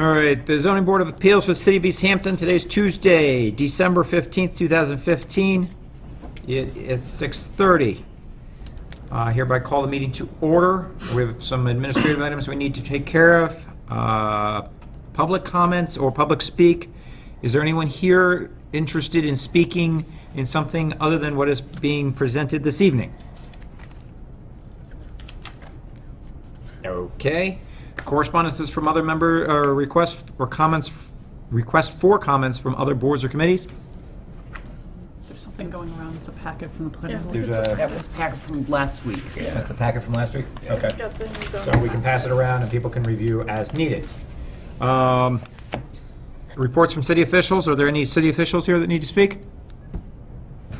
All right, the Zoning Board of Appeals for the City of Easthampton. Today's Tuesday, December 15th, 2015. It's 6:30. Hereby call the meeting to order. We have some administrative items we need to take care of. Public comments or public speak. Is there anyone here interested in speaking in something other than what is being presented this evening? Okay. Correspondences from other requests for comments from other boards or committees? There's something going around. There's a packet from the planning board. That was a packet from last week. Yeah, that's the packet from last week? Okay. It's got the new zoning. So we can pass it around and people can review as needed. Reports from city officials. Are there any city officials here that need to speak?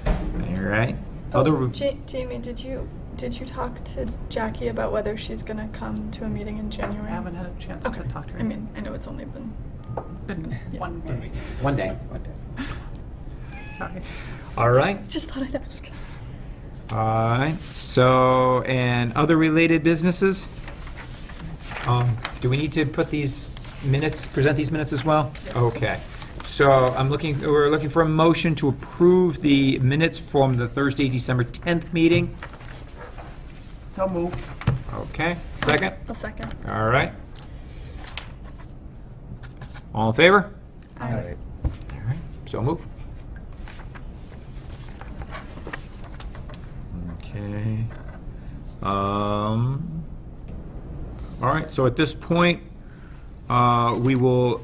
All right. Jamie, did you talk to Jackie about whether she's gonna come to a meeting in January? I haven't had a chance to talk to her. I mean, I know it's only been 1 day. One day. Sorry. All right. just thought I'd ask. All right. So, and other related businesses? Do we need to put these minutes, present these minutes as well? Yes. Okay. So we're looking for a motion to approve the minutes from the Thursday, December 10th meeting. So move. Okay. Second? A second. All right. All in favor? Aye. All right. So move. Okay. All right. So at this point, we will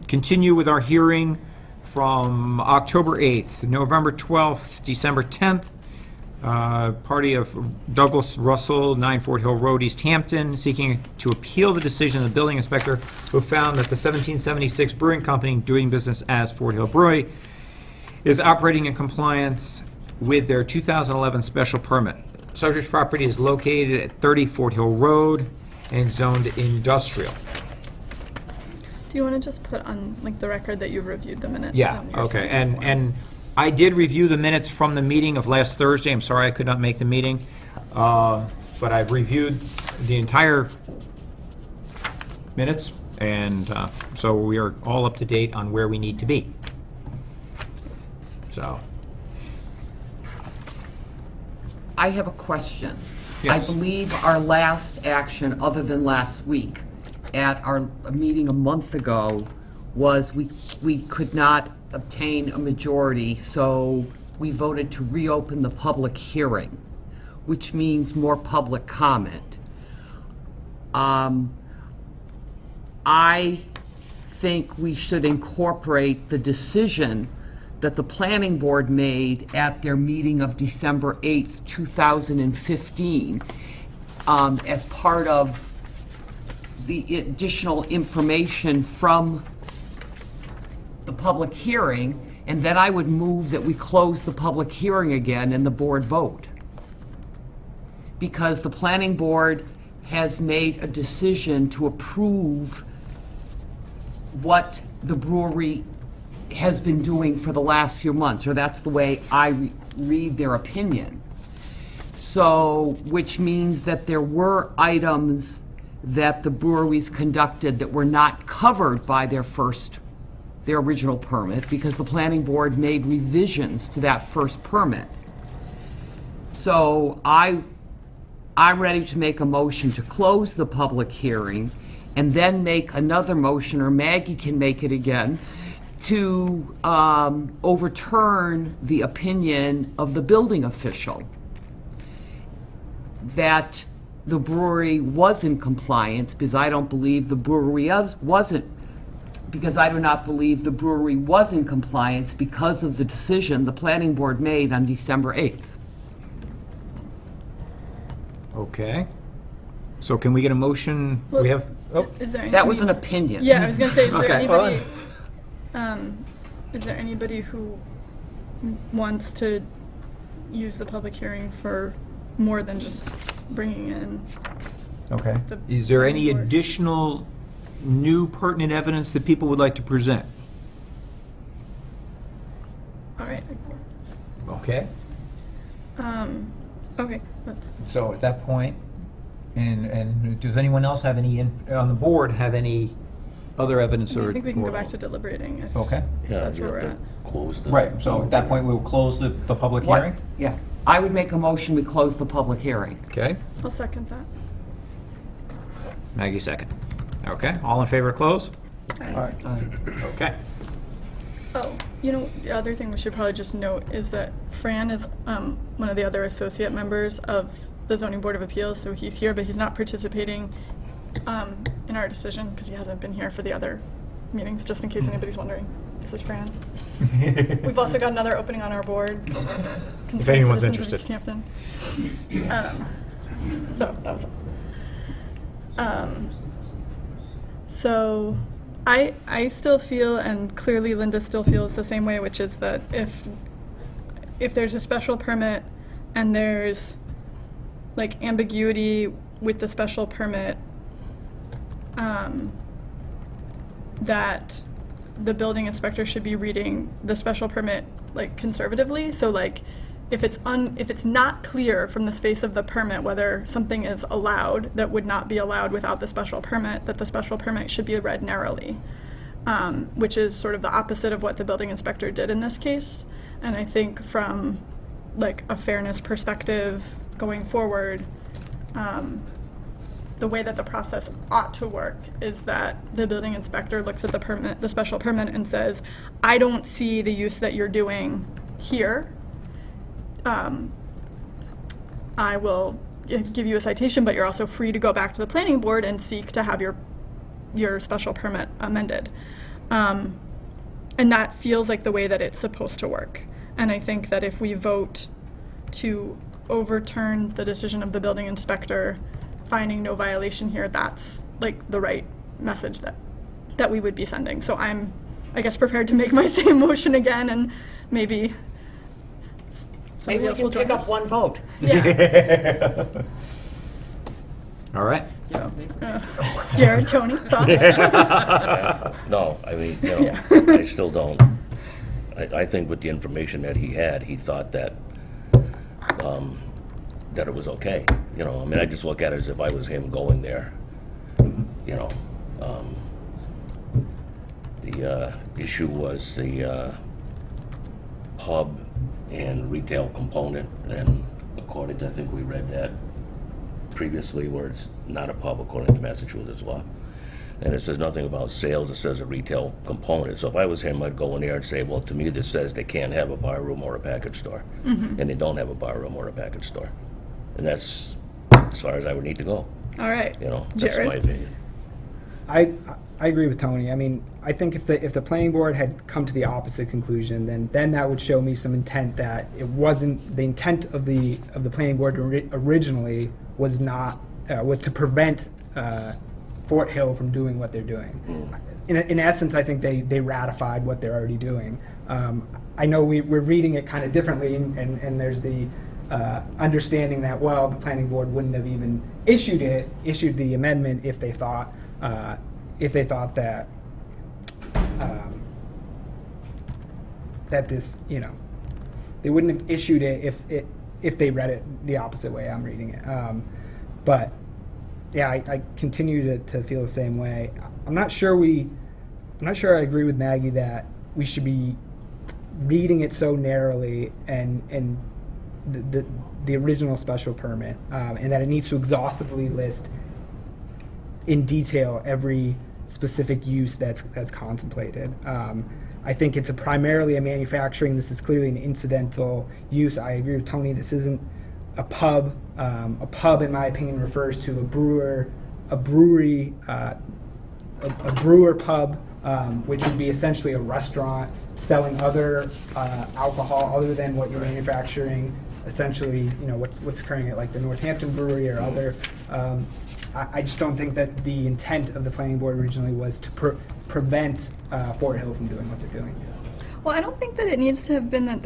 continue with our hearing from October 8th, November 12th, December 10th. Party of Douglas Russell, 9 Fort Hill Road, Easthampton, seeking to appeal the decision of the building inspector who found that the 1776 Brewing Company, doing business as Fort Hill Brewery, is operating in compliance with their 2011 special permit. Subject property is located at 30 Fort Hill Road and zoned industrial. Do you want to just put on the record that you've reviewed the minutes? Yeah, okay, and I did review the minutes from the meeting of last Thursday. I'm sorry I could not make the meeting, but I've reviewed the entire minutes, and so we are all up to date on where we need to be. So. I have a question. Yes. I believe our last action, other than last week, at our meeting a month ago, was we could not obtain a majority, so we voted to reopen the public hearing, which means more public comment. I think we should incorporate the decision that the planning board made at their meeting of December 8th, 2015, as part of the additional information from the public hearing, and then I would move that we close the public hearing again and the board vote. Because the planning board has made a decision to approve what the brewery has been doing for the last few months, or that's the way I read their opinion. So, which means that there were items that the breweries conducted that were not covered by their original permit, because the planning board made revisions to that first permit. So I'm ready to make a motion to close the public hearing and then make another motion, or Maggie can make it again, to overturn the opinion of the building official that the brewery was in compliance, because I don't believe the brewery wasn't, because I do not believe the brewery was in compliance because of the decision the planning board made on December 8th. Okay. So can we get a motion? Well, We have, Is there That was any- an opinion. Yeah, I was gonna say, is there Okay, anybody? Is there anybody who wants to use the public hearing for more than just bringing in? okay. the Is there any board. additional new pertinent evidence that people would like to present? All right. Okay. Okay. Let's. So at that point, And does anyone else have any, on the board, have any other evidence or? I think we can go or- back to deliberating if Okay. if Yeah, that's you where have we're to at. close the. Right, so at that point, we will close the public What? hearing? Yeah, I would make a motion, we close the public hearing. Okay, I'll second that. Maggie second. Okay, all in favor of close? Okay. Oh, you know, the other thing we should probably just note is that Fran is one of the other associate members of the Zoning Board of Appeals, so he's here, but he's not participating in our decision because he hasn't been here for the other meetings, just in case anybody's wondering. This is Fran. We've also got another opening on our board. If anyone's Concerned Citizens of interested. Easthampton. So that was so I still feel, and clearly Linda still feels the same way, which is that if there's a special permit and there's like ambiguity with the special permit, that the building inspector should be reading the special permit like conservatively. So like if it's not clear from the face of the permit whether something is allowed that would not be allowed without the special permit, that the special permit should be read narrowly, which is sort of the opposite of what the building inspector did in this case. And I think from like a fairness perspective going forward, the way that the process ought to work is that the building inspector looks at the permit, the special permit, and says, I don't see the use that you're doing here. I will give you a citation, but you're also free to go back to the planning board and seek to have your special permit amended. And that feels like the way that it's supposed to work. And I think that if we vote to overturn the decision of the building inspector, finding no violation here, that's like the right message that we would be sending. So I'm, I guess, prepared to make my same motion again, and maybe Maybe somebody we else will can join pick up us. one vote. Yeah. All right. Jared, Tony, thoughts? No, I mean, you know, Yeah. I still don't. I think with the information that he had, he thought that, that it was okay. You know, I mean, I just look at it as if I was him going there. You know, the issue was the pub and retail component, and according to, I think we read that previously, where it's not a pub according to Massachusetts law. And it says nothing about sales, it says a retail component. So if I was him, I'd go in there and say, well, to me, this says they can't have a bar room or a package store. And they don't have a bar room or a package store. And that's as far as I would need to go, All right. you know, that's Jared? my opinion. I agree with Tony. I mean, I think if the planning board had come to the opposite conclusion, then that would show me some intent that it wasn't the intent of the planning board originally was not was to prevent Fort Hill from doing what they're doing. In essence, I think they ratified what they're already doing. I know we're reading it kind of differently, and there's the understanding that, well, the planning board wouldn't have even issued the amendment if they thought that that this, you know, they wouldn't have issued it if they read it the opposite way I'm reading it. But yeah, I continue to feel the same way. I'm not sure I agree with Maggie that we should be reading it so narrowly and the original special permit, and that it needs to exhaustively list in detail every specific use that's contemplated. I think it's primarily a manufacturing. This is clearly an incidental use. I agree with Tony. This isn't a pub. A pub, in my opinion, refers to a brewer pub, which would be essentially a restaurant selling other alcohol other than what you're manufacturing. Essentially, you know, what's occurring at like the Northampton Brewery or other. I just don't think that the intent of the planning board originally was to prevent Fort Hill from doing what they're doing. Well, I don't think that it needs to have been that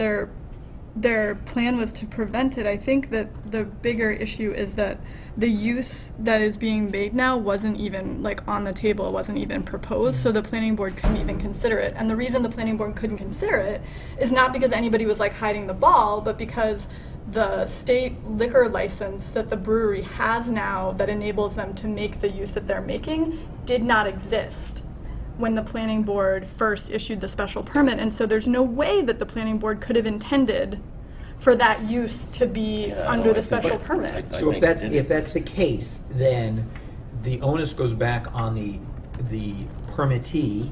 their plan was to prevent it. I think that the bigger issue is that the use that is being made now wasn't even like on the table, it wasn't even proposed, so the planning board couldn't even consider it. And the reason the planning board couldn't consider it is not because anybody was like hiding the ball, but because the state liquor license that the brewery has now that enables them to make the use that they're making did not exist when the planning board first issued the special permit. And so there's no way that the planning board could have intended for that use to be Yeah, under no, the I think- special permit. I So think if that's the case, then the onus goes back on the permittee,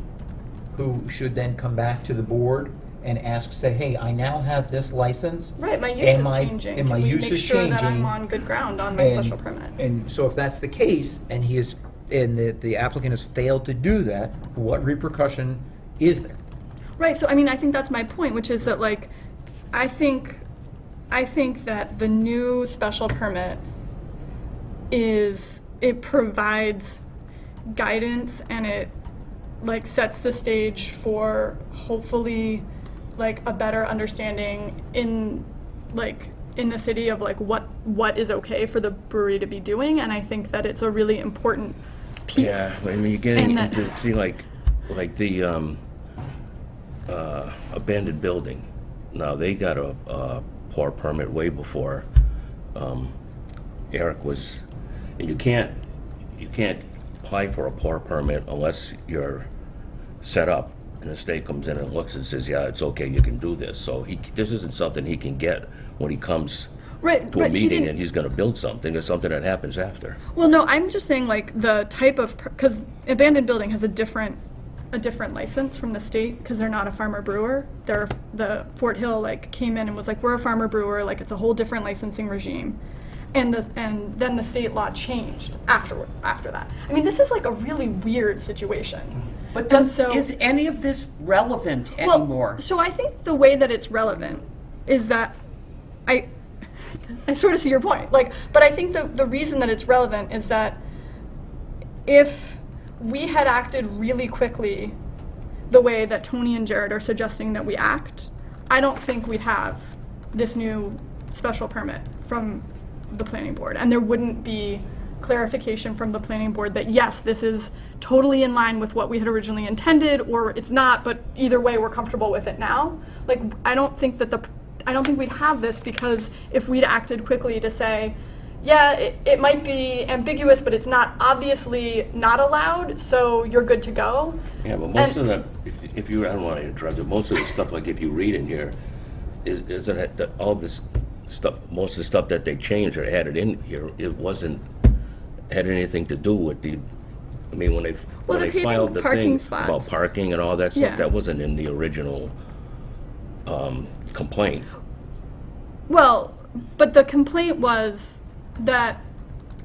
who should then come back to the board and ask, say, hey, I now have this license. Right, my use and is my- changing. and my Can we use make is sure that I'm changing, on good ground on my And- special permit? And so if that's the case, and the applicant has failed to do that, what repercussion is there? Right, so I mean, I think that's my point, which is that like, I think that the new special permit it provides guidance, and it like sets the stage for hopefully like a better understanding in the city of like what is okay for the brewery to be doing. And I think that it's a really important piece. Yeah, I mean, you're getting And that- into, see, like the abandoned building. Now, they got a pour permit way before Eric was, and you can't apply for a pour permit unless you're set up, and the state comes in and looks and says, yeah, it's okay, you can do this. So this isn't something he can get when he comes Right, to a but he meeting didn't- and he's gonna build something. It's something that happens after. Well, no, I'm just saying like the type of, because abandoned building has a different license from the state, because they're not a farmer brewer. The Fort Hill like came in and was like, we're a farmer brewer, like it's a whole different licensing regime. And then the state law changed after that. I mean, this is like a really weird situation. But And so- is any of this relevant anymore? So I think the way that it's relevant is that I sort of see your point. Like, but I think the reason that it's relevant is that if we had acted really quickly the way that Tony and Jared are suggesting that we act, I don't think we'd have this new special permit from the planning board. And there wouldn't be clarification from the planning board that yes, this is totally in line with what we had originally intended, or it's not, but either way we're comfortable with it now. Like, I don't think we'd have this, because if we'd acted quickly to say, yeah, it might be ambiguous, but it's not obviously not allowed, so you're good to go. Yeah, but most of the, if you, I don't want to interrupt you, most of the stuff, like if you read in here, is that all this stuff, most of the stuff that they changed or added in here, it wasn't, had anything to do with the, I mean, when they paving filed the parking thing about spots. parking and all that stuff, Yeah. that wasn't in the original complaint. Well, but the complaint was that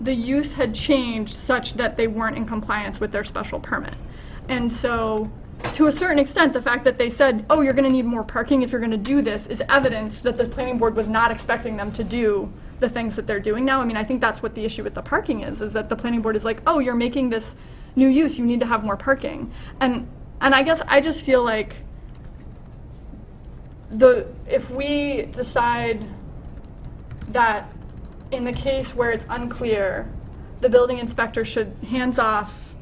the use had changed such that they weren't in compliance with their special permit. And so, to a certain extent, the fact that they said, oh, you're going to need more parking if you're going to do this, is evidence that the planning board was not expecting them to do the things that they're doing now. I mean, I think that's what the issue with the parking is that the planning board is like, oh, you're making this new use, you need to have more parking. And I guess I just feel like if we decide that in the case where it's unclear, the building inspector should hands off,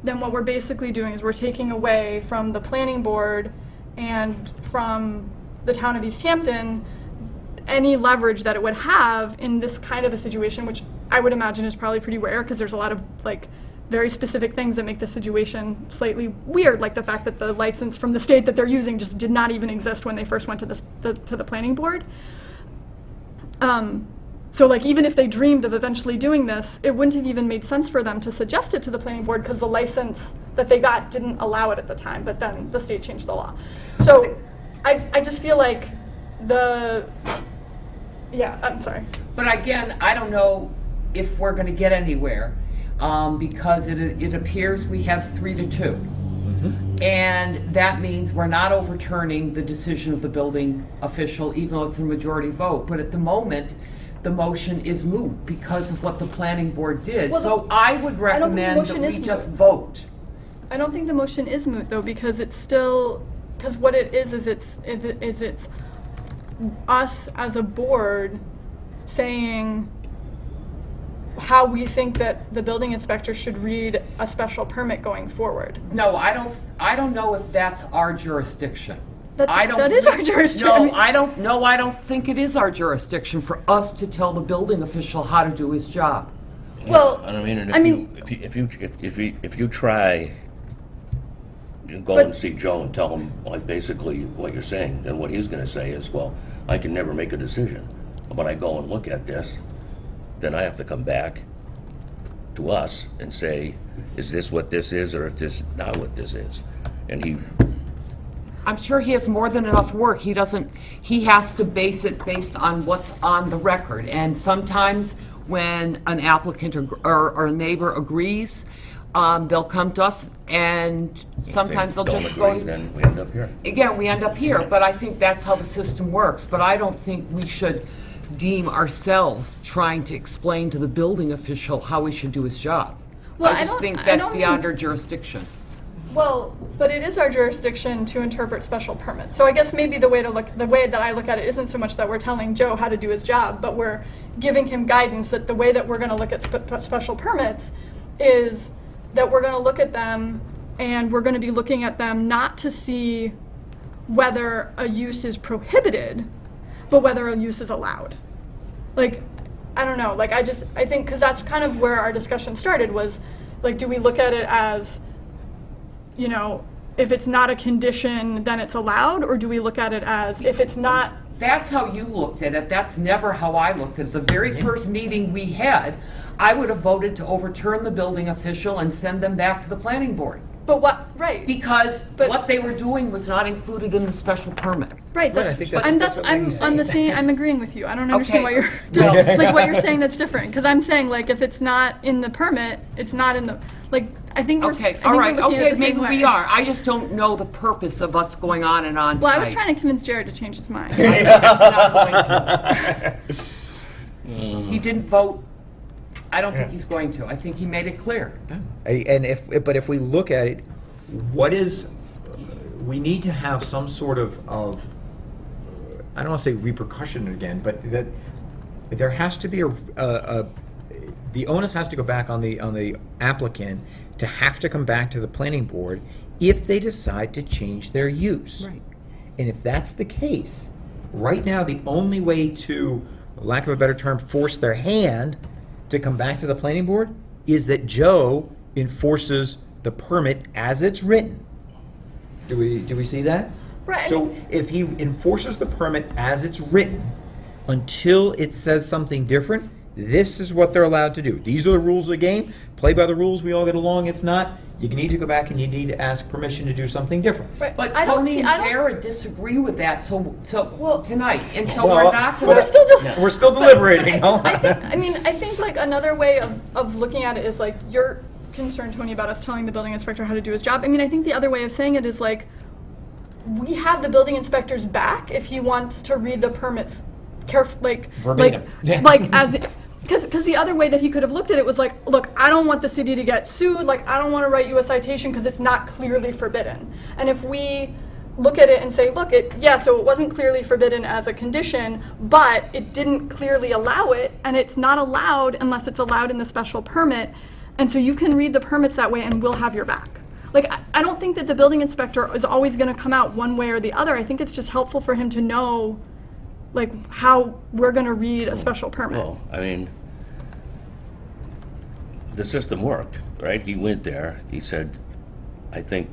then what we're basically doing is we're taking away from the planning board and from the town of Easthampton any leverage that it would have in this kind of a situation, which I would imagine is probably pretty rare, because there's a lot of like very specific things that make the situation slightly weird, like the fact that the license from the state that they're using just did not even exist when they first went to the planning board. So like, even if they dreamed of eventually doing this, it wouldn't have even made sense for them to suggest it to the planning board, because the license that they got didn't allow it at the time, but then the state changed the law. So I just feel like yeah, I'm sorry. But again, I don't know if we're going to get anywhere, because it appears we have 3-2. And that means we're not overturning the decision of the building official, even though it's a majority vote. But at the moment, the motion is moot because of what the planning board did. Well, So I would I don't think the recommend that motion we is just moot. vote. I don't think the motion is moot, though, because it's still, because what it is it's us as a board saying how we think that the building inspector should read a special permit going forward. No, I don't know if that's our jurisdiction. That is our jurisdiction. No, I don't think it is our jurisdiction for us to tell the building official how to do his job. Well, I mean, and I mean- if you try, you go But- and see Joe and tell him like basically what you're saying, then what he's gonna say is, well, I can never make a decision. When I go and look at this, then I have to come back to us and say, is this what this is, or if this is not what this is? And he, I'm sure he has more than enough work. He has to base it based on what's on the record. And sometimes when an applicant or a neighbor agrees, they'll come to us, and sometimes they'll don't just go agree, then we end up here. again, we end up here, but I think that's how the system works. But I don't think we should deem ourselves trying to explain to the building official how he should do his job. Well, I I just don't- think I that's don't beyond mean- our jurisdiction. Well, but it is our jurisdiction to interpret special permits. So I guess maybe the way that I look at it isn't so much that we're telling Joe how to do his job, but we're giving him guidance that the way that we're going to look at special permits is that we're going to look at them, and we're going to be looking at them not to see whether a use is prohibited, but whether a use is allowed. Like, I don't know, like I think, because that's kind of where our discussion started, was like, do we look at it as, you know, if it's not a condition, then it's allowed, or do we look at it as, if it's not, That's how you looked at it. That's never how I looked at it. The very first meeting we had, I would have voted to overturn the building official and send them back to the planning board. but what, right, Because But- what they were doing was not included in the special permit. right, Right, I that's, think that's- I'm, that's that's, what I'm Lainey's on the saying. same, I'm agreeing with you. I don't understand Okay. why you're, like what you're saying that's different, because I'm saying, like, if it's not in the permit, it's not in the, like, I think we're, I Okay, think all we're right, looking at okay, it the same maybe way. we are. I just don't know the purpose of us going on and on Well, I was tonight. trying to convince Jared to change his mind. He didn't vote. I don't think he's going to. I think he made it clear. And if we look at it, we need to have some sort of, I don't want to say repercussion again, but that there has to be the onus has to go back on the applicant to have to come back to the planning board if they decide to change their use. Right. And if that's the case, right now, the only way to, lack of a better term, force their hand to come back to the planning board is that Joe enforces the permit as it's written. Do we see that? Right. So if he enforces the permit as it's written, until it says something different, this is what they're allowed to do. These are the rules of the game. Play by the rules, we all get along. If not, you need to go back and you need to ask permission to do something different. Right. But I don't Tony see- and I don't- Jared disagree with that, so Well- tonight. And so Well, we're not but- going We're still doing. We're still deliberating. I think like another way of looking at it is like, you're concerned, Tony, about us telling the building inspector how to do his job. I mean, I think the other way of saying it is like, we have the building inspector's back if he wants to read the permits Verbatim. like as, because the other way that he could have looked at it was like, look, I don't want the city to get sued, like, I don't want to write you a citation because it's not clearly forbidden. And if we look at it and say, look, so it wasn't clearly forbidden as a condition, but it didn't clearly allow it, and it's not allowed unless it's allowed in the special permit, and so you can read the permits that way and we'll have your back. Like, I don't think that the building inspector is always going to come out one way or the other. I think it's just helpful for him to know, like, how we're going to read a special permit. Well, I mean, the system worked, right? He went there, he said, I think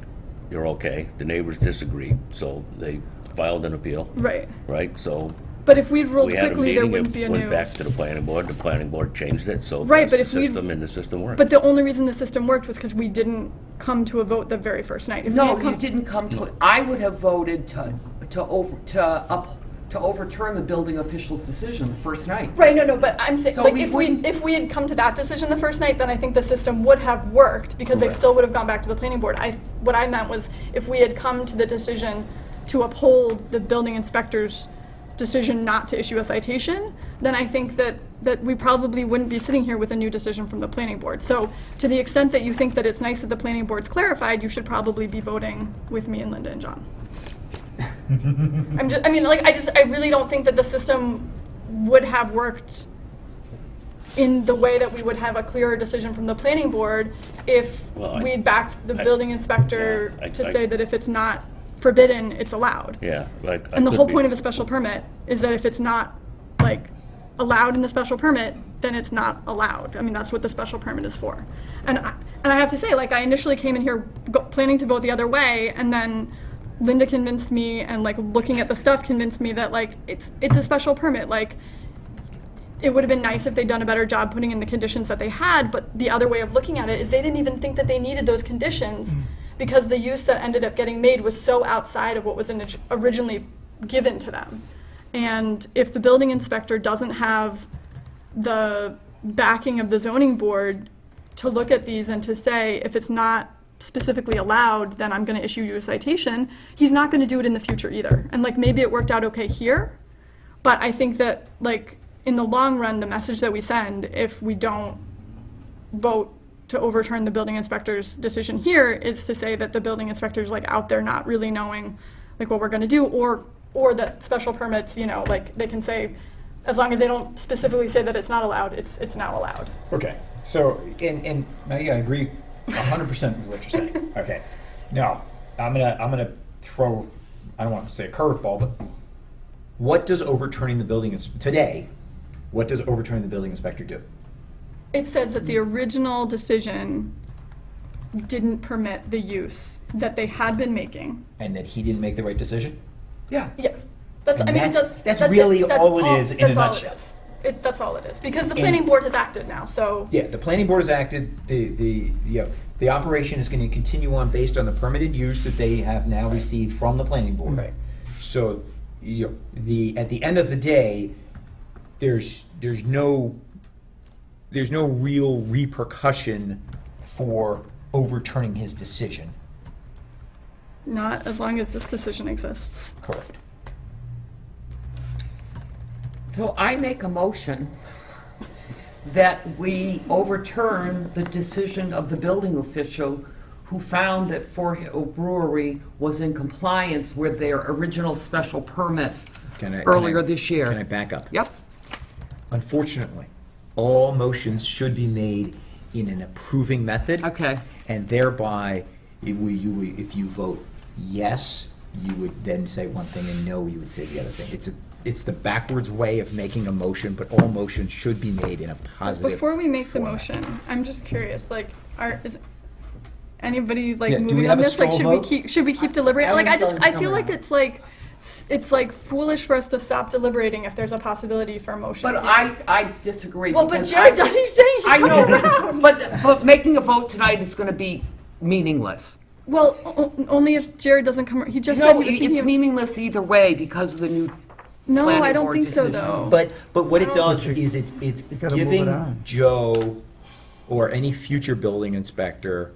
you're okay. The neighbors disagreed, so they filed an appeal, Right. right? So But if we'd ruled we had a quickly, there meeting, wouldn't be it a went new. back to the planning board changed it, so Right, that's but the if we- system, and the system worked. But the only reason the system worked was because we didn't come to a vote the very first night. If we No, had you come- didn't come to it. I would have voted to overturn the building official's decision the first night. Right, no, but I'm saying, So like, we if wouldn't- we had come to that decision the first night, then I think the system would have worked, because they Correct. still would have gone back to the planning board. What I meant was, if we had come to the decision to uphold the building inspector's decision not to issue a citation, then I think that we probably wouldn't be sitting here with a new decision from the planning board. So to the extent that you think that it's nice that the planning board's clarified, you should probably be voting with me and Linda and John. I really don't think that the system would have worked in the way that we would have a clearer decision from the planning board if Well, we'd backed the building inspector yeah, to say that if it's not forbidden, it's allowed. Yeah, like. I And the could whole be- point of a special permit is that if it's not, like, allowed in the special permit, then it's not allowed. I mean, that's what the special permit is for. And I have to say, like, I initially came in here planning to vote the other way, and then Linda convinced me, and, like, looking at the stuff convinced me that, like, it's a special permit. Like, it would have been nice if they'd done a better job putting in the conditions that they had, but the other way of looking at it is they didn't even think that they needed those conditions because the use that ended up getting made was so outside of what was originally given to them. And if the building inspector doesn't have the backing of the zoning board to look at these and to say, if it's not specifically allowed, then I'm going to issue you a citation, he's not going to do it in the future either. And, like, maybe it worked out okay here, but I think that, like, in the long run, the message that we send, if we don't vote to overturn the building inspector's decision here, is to say that the building inspector's, like, out there not really knowing, like, what we're going to do, or that special permits, you know, like, they can say, as long as they don't specifically say that it's not allowed, it's now allowed. Okay, so, and Maggie, I agree 100% with what you're saying. Okay, now, I'm gonna throw, I don't want to say a curveball, but what does overturning the building, today, what does overturning the building inspector do? It says that the original decision didn't permit the use that they had been making. And that he didn't make the right decision? Yeah. Yeah, that's, And I mean, that's it. really That's all it is in a that's all it nutshell. is. That's all it is, because the planning board has acted now, so. Yeah, the planning board has acted, the operation is going to continue on based on the permitted use that they have now received from the planning board. Right. So, at the end of the day, there's no real repercussion for overturning his decision. Not as long as this decision exists. Correct. So I make a motion that we overturn the decision of the building official who found that Fort Hill Brewery was in compliance with their original special permit earlier this year. Can I back up? Yep. Unfortunately, all motions should be made in an approving method. Okay. And thereby, if you vote yes, you would then say one thing, and no, you would say the other thing. It's the backwards way of making a motion, but all motions should be made in a positive Before we make the format. motion, I'm just curious, like, is anybody, like, Yeah, do we moving have on a this? Like, straw vote? should we keep deliberating? Like, Everyone's I starting feel to like come it's like foolish for us to stop deliberating if there's a possibility for a motion. But here. I disagree. Well, but because Jared I does, think- he's saying he's I know, coming around. but making a vote tonight is going to be meaningless. Well, only if Jared doesn't come, he just No, said he was thinking it's of- meaningless either way because of the new No, planning I don't board think so, decision. though. But what it does is it's gotta move it giving on. Joe or any future building inspector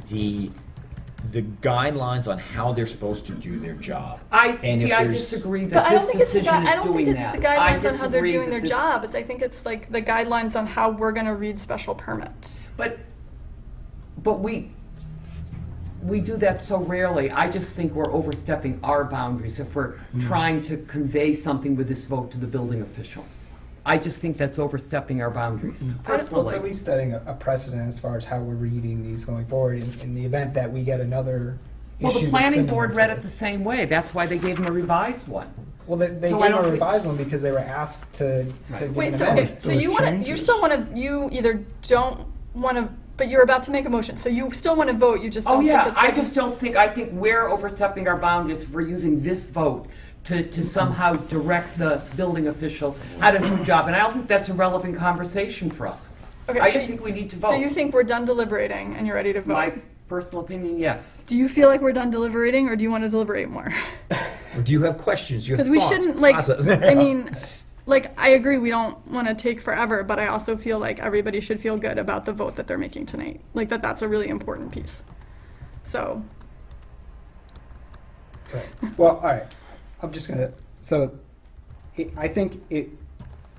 the guidelines on how they're supposed to do their job. And if I there's- disagree But that I don't this think it's the decision I is don't think doing it's that. the I guidelines on how they're disagree doing that their this- job. I think it's like the guidelines on how we're going to read special permits. But we do that so rarely. I just think we're overstepping our boundaries if we're trying to convey something with this vote to the building official. I just think that's overstepping our boundaries, Well, it's personally. at least setting a precedent as far as how we're reading these going forward in the event that we get another issue. Well, the that's planning similar board to read it this. the same way. That's why they gave them a revised one. Well, they So I gave don't a think- revised one because they were asked to give Wait, an so amendment. okay, so you want to, you still want to, you either don't want to, but you're about to make a motion, so you still want to vote, you just don't Oh, think yeah, it's I like- just don't think, I think we're overstepping our boundaries if we're using this vote to somehow direct the building official how to do the job. And I don't think that's a relevant conversation for us. Okay, I so just you- think we need to So you vote. think we're done deliberating and you're ready to vote? My personal opinion, yes. Do you feel like we're done deliberating, or do you want to deliberate more? Or do you have questions? Do you have Because we thoughts? shouldn't, like, process? I mean, like, I agree we don't want to take forever, but I also feel like everybody should feel good about the vote that they're making tonight. Like, that's a really important piece. So, Right. Well, all right. I'm just gonna. So, I think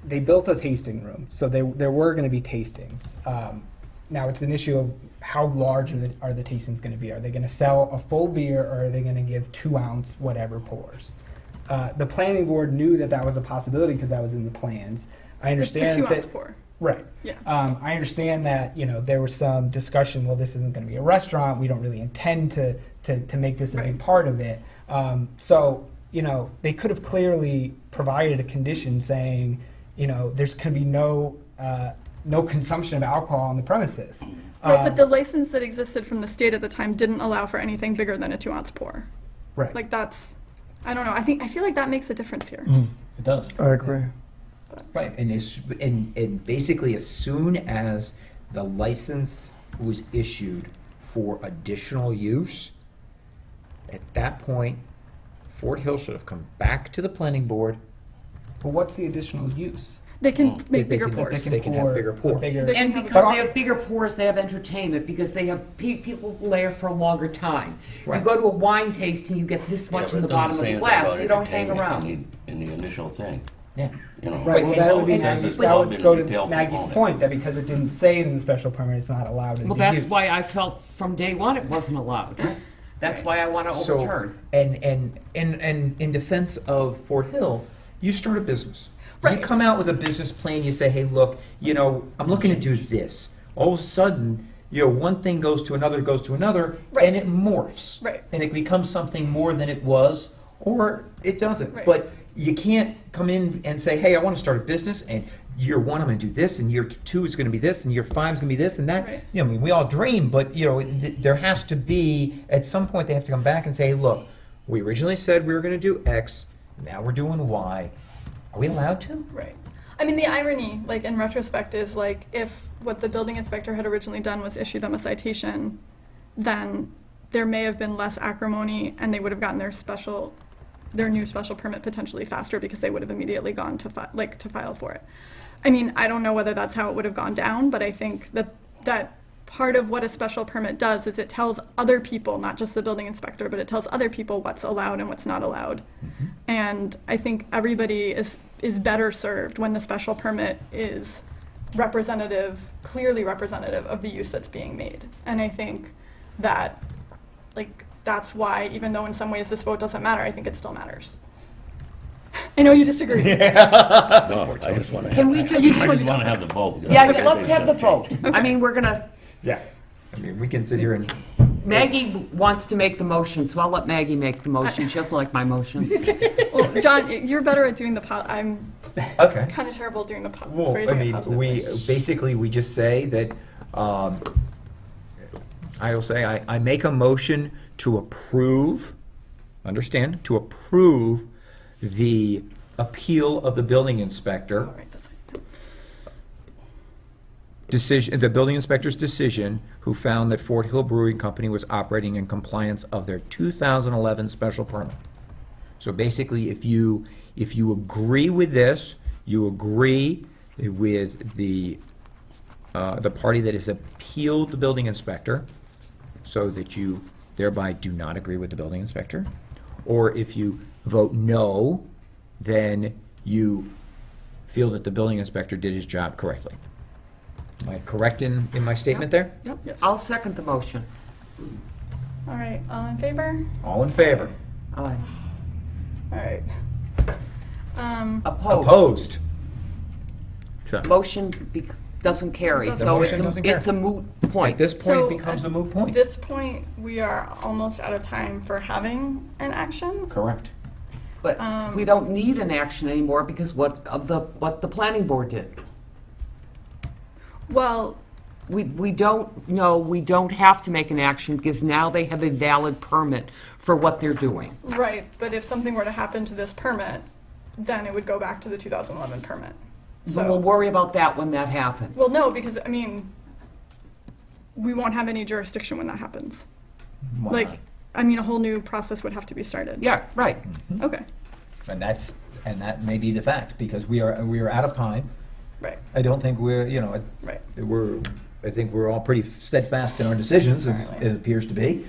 they built a tasting room, so there were going to be tastings. Now it's an issue of how large are the tastings going to be? Are they going to sell a full beer, or are they going to give 2-ounce whatever pours? The planning board knew that was a possibility because that was in the plans. I the understand 2-ounce that. pour. Right. Yeah. I understand that, there was some discussion, well, this isn't going to be a restaurant. We don't really intend to make this a big Right. part of it. So, they could have clearly provided a condition saying, there's going to be no consumption of alcohol on the premises. Right, but the license that existed from the state at the time didn't allow for anything bigger than a 2-ounce pour. Right. Like that's, I don't know. I feel like that makes a difference here. It does. I agree. Right, and basically as soon as the license was issued for additional use, at that point, Fort Hill should have come back to the planning board. But what's the additional use? They can make They bigger can- pours. They can have bigger pour. They And can have because But they have bigger pours, they have entertainment, because they have people there for a longer time. You Right. go to a wine tasting, you get this much in the bottom of the glass, you don't hang around. In the initial thing, Yeah. you know. Right, well, that would be It says Maggie's, it's that pub would and go retail to Maggie's component. point, that because it didn't say it in the special permit, it's not allowed as a Well, use. that's why I felt from day one it wasn't allowed. That's why I want to So, overturn. and in defense of Fort Hill, you start a business. You Right. come out with a business plan, you say, hey, look, I'm looking to do this. All of a sudden, one thing goes to another, Right. and it morphs. Right. And it becomes something more than it was, or it doesn't. Right. But you can't come in and say, hey, I want to start a business, and year 1 I'm going to do this, and year 2 is going to be this, and year 5 is going to be this and that. Right. I mean, we all dream, but there has to be, at some point, they have to come back and say, hey, look, we originally said we were going to do X, now we're doing Y. Are we allowed to? Right. I mean, the irony, like in retrospect, is like if what the building inspector had originally done was issue them a citation, then there may have been less acrimony, and they would have gotten their new special permit potentially faster because they would have immediately gone to file for it. I mean, I don't know whether that's how it would have gone down, but I think that part of what a special permit does is it tells other people, not just the building inspector, but it tells other people what's allowed and what's not allowed. And I think everybody is better served when the special permit is clearly representative of the use that's being made. And I think that, that's why, even though in some ways this vote doesn't matter, I think it still matters. I know you disagree. No, I just want to Can have, we I just- just want to have the vote. Yeah, let's have the vote. I mean, we're gonna, Yeah. I mean, we can sit here and. Maggie wants to make the motion, so I'll let Maggie make the motion. She doesn't like my motions. Well, John, you're better at doing I'm Okay. kind of terrible at doing the Well, phrasing I it mean, positively. we just say that, I will say, I make a motion to approve, to approve the appeal of the building inspector All right, that's fine. decision, the building inspector's decision, who found that Fort Hill Brewing Company was operating in compliance of their 2011 special permit. So basically, if you agree with this, you agree with the party that has appealed the building inspector, so that you thereby do not agree with the building inspector. Or if you vote no, then you feel that the building inspector did his job correctly. Am I correct in my statement there? Yep, I'll second the motion. All right, all in favor? All in favor? Aye. All right. Opposed? Opposed? So, Motion doesn't carry, The so motion doesn't carry. it's a moot point. at this point, So, it becomes a moot At point. this point, we are almost out of time for having an action. Correct. But we don't need an action anymore because what the planning board did. Well, We don't have to make an action because now they have a valid permit for what they're doing. right, but if something were to happen to this permit, then it would go back to the 2011 permit. So we'll worry about that when that happens. Well, no, because, I mean, we won't have any jurisdiction when that happens. Why Like, not? I mean, a whole new process would have to be started. Yeah, right. Okay, And that may be the fact, because we are out of time. right, I don't think right. I think we're all pretty steadfast in our decisions, as Apparently. it appears to be.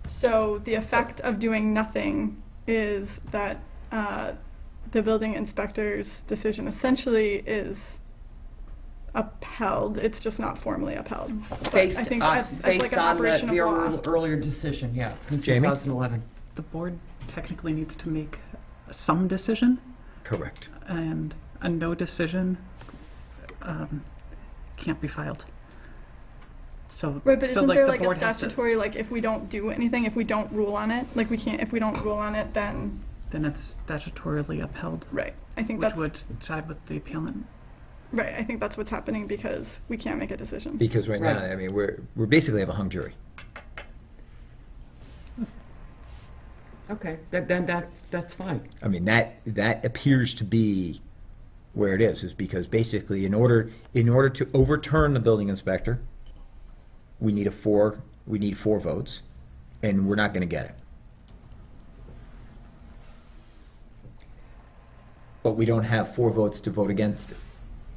So the effect of doing nothing is that the building inspector's decision essentially is upheld. It's just not formally upheld. But Based I think on, that's like based an on operation the of law. earlier decision, yeah, from Jamie? 2011. The board technically needs to make some decision, Correct. and a no decision can't be filed. So, Right, but so isn't like there the like a board has to, statutory, like if we don't do anything, if we don't rule on it, like we can't, if we don't rule on it, then, then it's statutorily upheld, right, I think which that's, would side with the appellant. right, I think that's what's happening because we can't make a decision. Because right now, Right. I mean, we're basically have a hung jury. Okay, then that's fine. I mean, that appears to be where it is because basically in order to overturn the building inspector, we need four votes, and we're not gonna get it. But we don't have 4 votes to vote against it.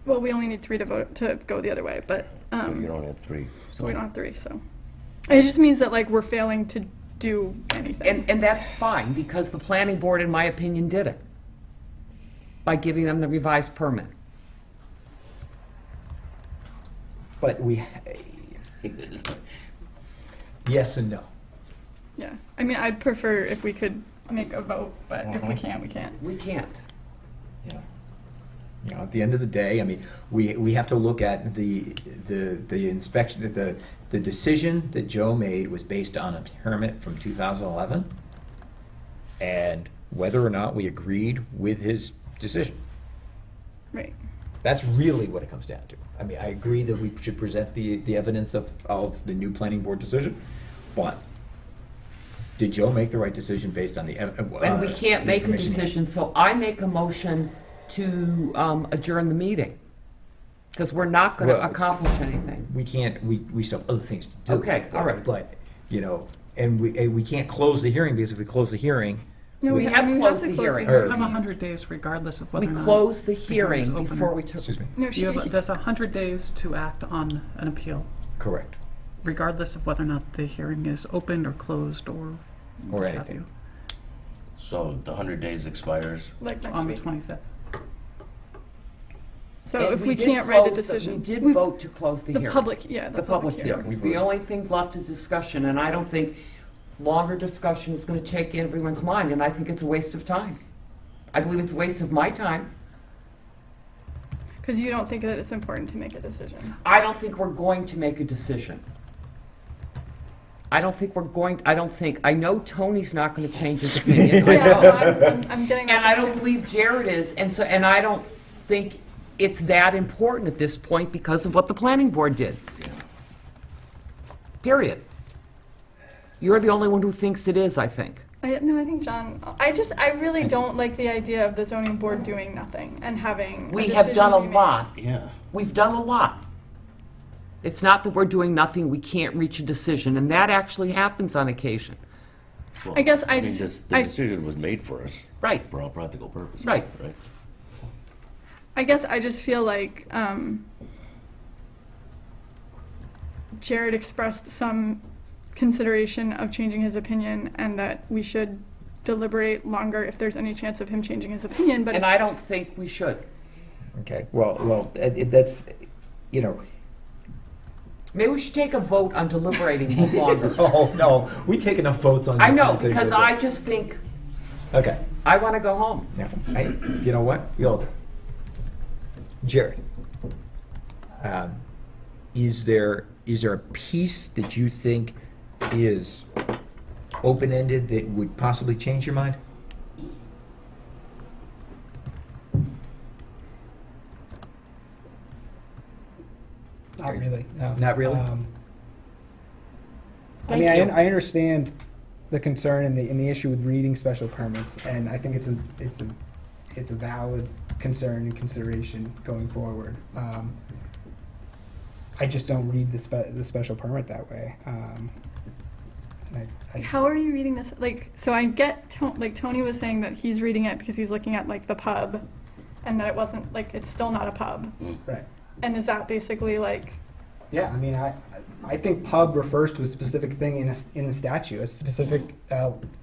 Well, we only need 3 to vote, to go the other way, but, You don't have 3. So we don't have 3, so. It just means that like we're failing to do anything. And that's fine, because the planning board, in my opinion, did it by giving them the revised permit. But yes and no. Yeah, I mean, I'd prefer if we could make a vote, but if we can't, we can't. We can't. You know, at the end of the day, I mean, we have to look at the inspection, the decision that Joe made was based on a permit from 2011, and whether or not we agreed with his decision. Right. That's really what it comes down to. I mean, I agree that we should present the evidence of the new planning board decision, but did Joe make the right decision based on the And we can't make a information he had? decision, so I make a motion to adjourn the meeting, because we're not going to Well- accomplish anything. We can't, we still have other things to do. Okay, all right. But, you know, and we can't close the hearing, because if we close the hearing, No, We I have mean, we closed to the close hearing. You have 100 days regardless of We whether or not. closed the hearing's hearing open before or- we took. excuse me, No, There's 100 days to act on an appeal, correct, regardless of whether or not the hearing is opened or closed or what have anything. you, So the 100 days expires. like next on the week. 25th. So And if we did can't write a close the- decision. We did vote to close the The hearing. public, yeah, The public hearing. The only thing left is discussion, and I don't think longer discussion is going to take everyone's mind, and I think it's a waste of time. I believe it's a waste of my time. Because you don't think that it's important to make a decision. I don't think we're going to make a decision. I know Tony's not going to change his opinion. I Yeah, know. well, I'm getting that. And I don't picture. believe Jared is, and I don't think it's that important at this point because of what the planning board did. Period. You're the only one who thinks it is, I think. No, I think John, I really don't like the idea of the zoning board doing nothing and having a We have decision done a be made. lot. Yeah. We've done a lot. It's not that we're doing nothing, we can't reach a decision, and that actually happens on occasion. Well, I guess I mean, just- the I- decision was made for us. Right. For all practical purposes. Right. Right. I guess I just feel like Jared expressed some consideration of changing his opinion and that we should deliberate longer if there's any chance of him changing his opinion, but And I don't think we should. okay, well, that's, you know, Maybe we should take a vote on deliberating longer. oh, no, we take enough votes on. I know, on things because like I just think, that. Okay. I want to go home. Now, you know what? We all do. Jared, is there a piece that you think is open-ended that would possibly change your mind? Not really, no. Not really? I Thank mean, you. I understand the concern and the issue with reading special permits, and I think it's a valid concern and consideration going forward. I just don't read the special permit that way. And how are you reading this? Like, so I get, like Tony was saying that he's reading it because he's looking at like the pub and that it wasn't, like, it's still not a pub. right. And is that basically like, Yeah, I mean, I think pub refers to a specific thing in a statute, a specific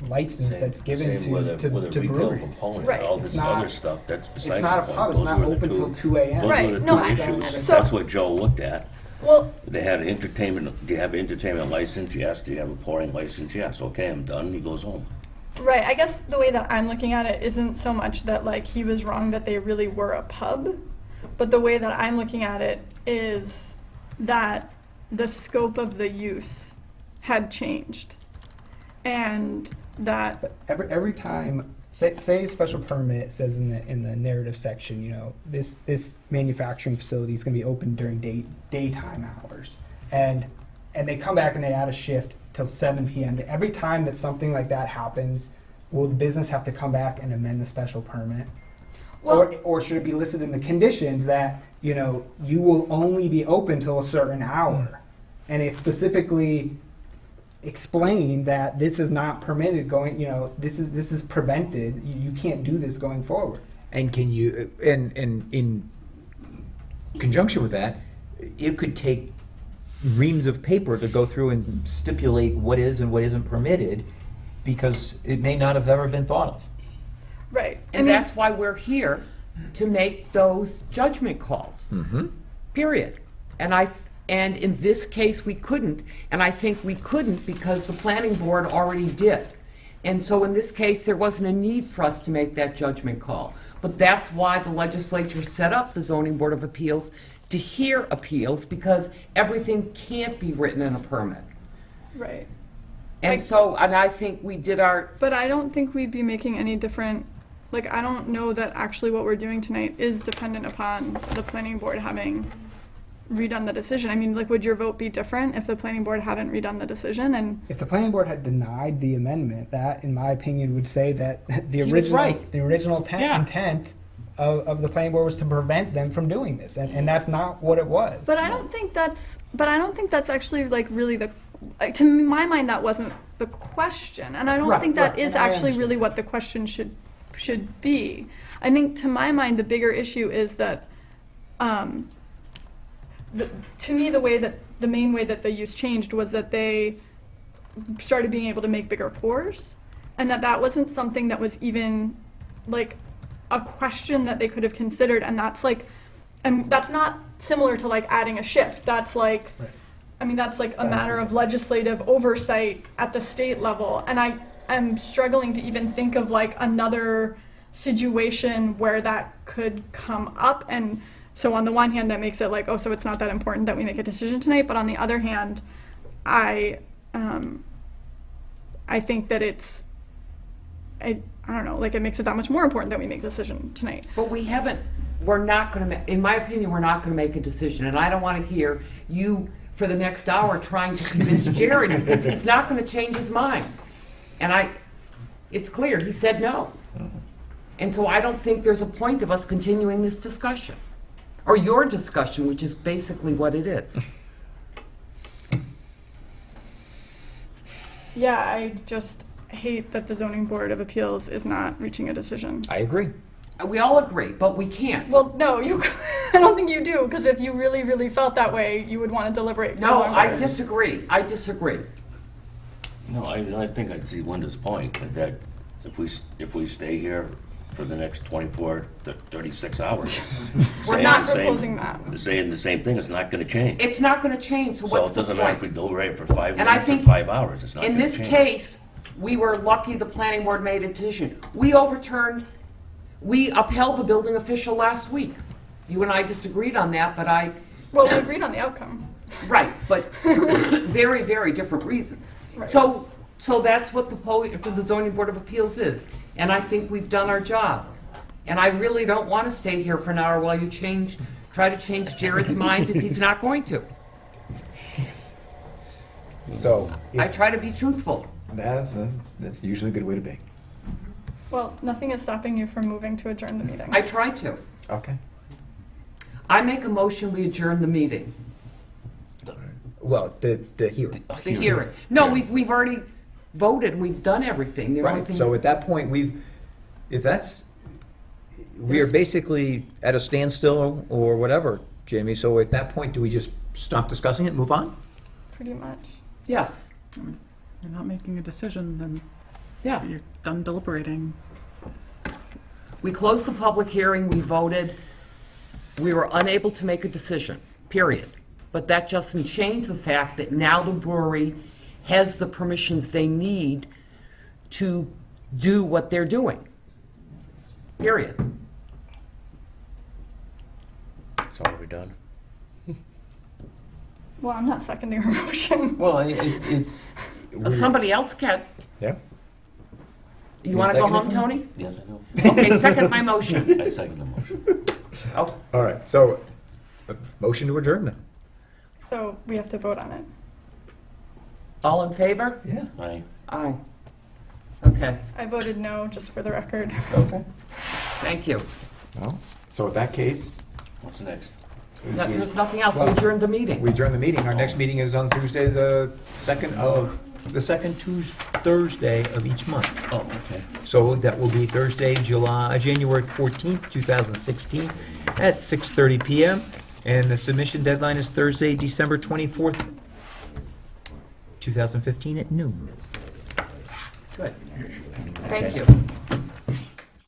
license that's given Same with a to retail breweries. component, Right. all It's this not- other stuff, that's besides It's not a the pub, point. it's Those not were the open two- till 2 a.m. Those Right, were the no, two I- issues. so- That's what Joe looked at. well, They had an entertainment, do you have an entertainment license? Yes. Do you have a pouring license? Yes. Okay, I'm done. He goes home. right, I guess the way that I'm looking at it isn't so much that like he was wrong that they really were a pub, But the way that I'm looking at it is that the scope of the use had changed. And that, Every time, say a special permit says in the narrative section, you know, this manufacturing facility is going to be open during daytime hours, and they come back and they add a shift till 7 p.m. Every time that something like that happens, will the business have to come back and amend the special permit? Well- or should it be listed in the conditions that, you know, you will only be open till a certain hour? And it specifically explained that this is not permitted going, you know, this is prevented. You can't do this going forward. And can you, and in conjunction with that, it could take reams of paper to go through and stipulate what is and what isn't permitted, because it may not have ever been thought of. right. And that's why we're here, to make those judgment calls. Period. And in this case, we couldn't, and I think we couldn't because the planning board already did. And so in this case, there wasn't a need for us to make that judgment call. But that's why the legislature set up the Zoning Board of Appeals, to hear appeals, because everything can't be written in a permit. Right. And so, and I think we did our, But I don't think we'd be making any different, like, I don't know that actually what we're doing tonight is dependent upon the planning board having redone the decision. I mean, like, would your vote be different if the planning board hadn't redone the decision? And If the planning board had denied the amendment, that, in my opinion, would say that the He was original, right. the original Yeah. intent of the planning board was to prevent them from doing this, and that's not what it was. but I don't think that's actually like really the, like, to my mind, that wasn't the question, and I don't Right, think that right, is and I actually really understand. what the question should be. I think, to my mind, the bigger issue is that, to me, the main way that the use changed was that they started being able to make bigger pours, and that wasn't something that was even like a question that they could have considered. And that's like, and that's not similar to like adding a shift. That's like, Right. I mean, that's like a matter of legislative oversight at the state level. And I am struggling to even think of like another situation where that could come up. And so on the one hand, that makes it like, oh, so it's not that important that we make a decision tonight. But on the other hand, I think that it's, I don't know, like, it makes it that much more important that we make a decision tonight. but we're not gonna, in my opinion, we're not gonna make a decision. And I don't wanna hear you for the next hour trying to convince Jared, because he's not gonna change his mind. And it's clear, he said no. And so I don't think there's a point of us continuing this discussion. Or your discussion, which is basically what it is. Yeah, I just hate that the Zoning Board of Appeals is not reaching a decision. I agree. We all agree, but we can't. Well, no, I don't think you do, because if you really, really felt that way, you would want to deliberate for No, longer. I disagree. I disagree. No, I think I'd see Linda's point, is that if we stay here for the next 24 to 36 hours. We're not proposing that. Saying the same thing, it's not gonna change. It's not gonna change, so So what's it the doesn't matter if we point? deliberate for 5 And I minutes or think 5 hours, it's not In gonna this change. case, we were lucky the planning board made a decision. We upheld the building official last week. You and I disagreed on that, but Well, we agreed on the outcome. right, but for very, very different reasons. Right. So that's what the zoning board of appeals is, and I think we've done our job. And I really don't want to stay here for an hour while you try to change Jared's mind, because he's not going to. So, I try to be truthful. that's usually a good way to be. Well, nothing is stopping you from moving to adjourn the meeting. I try to. Okay. I make a motion, we adjourn the meeting, Well, the hearing. the hearing. No, we've already voted, we've done everything. The only Right, thing. so at that point, we are basically at a standstill or whatever, Jamie, so at that point, do we just stop discussing it and move on? Pretty much. Yes, You're not making a decision, then yeah. you're done deliberating. We closed the public hearing, we voted, we were unable to make a decision, period. But that doesn't change the fact that now the brewery has the permissions they need to do what they're doing, period. done? Well, I'm not seconding her motion. Well, it's. Somebody else can. Yeah. You want to go second home, it? Tony? Yes, I know. Okay, second my motion. I second the motion. Oh, All right, so, motion to adjourn then. So we have to vote on it. all in favor? Yeah. Aye. Aye. Okay, I voted no, just for the record. Okay. thank you. Well, so in that case, What's next? No, there's nothing else. We Well, adjourned the meeting. we adjourn the meeting. Our next meeting is on Tuesday, the 2nd of, The second Thursday of each month. Oh, okay. So that will be Thursday, January 14th, 2016, at 6:30 PM. And the submission deadline is Thursday, December 24th, 2015 at noon. Good. Thank you.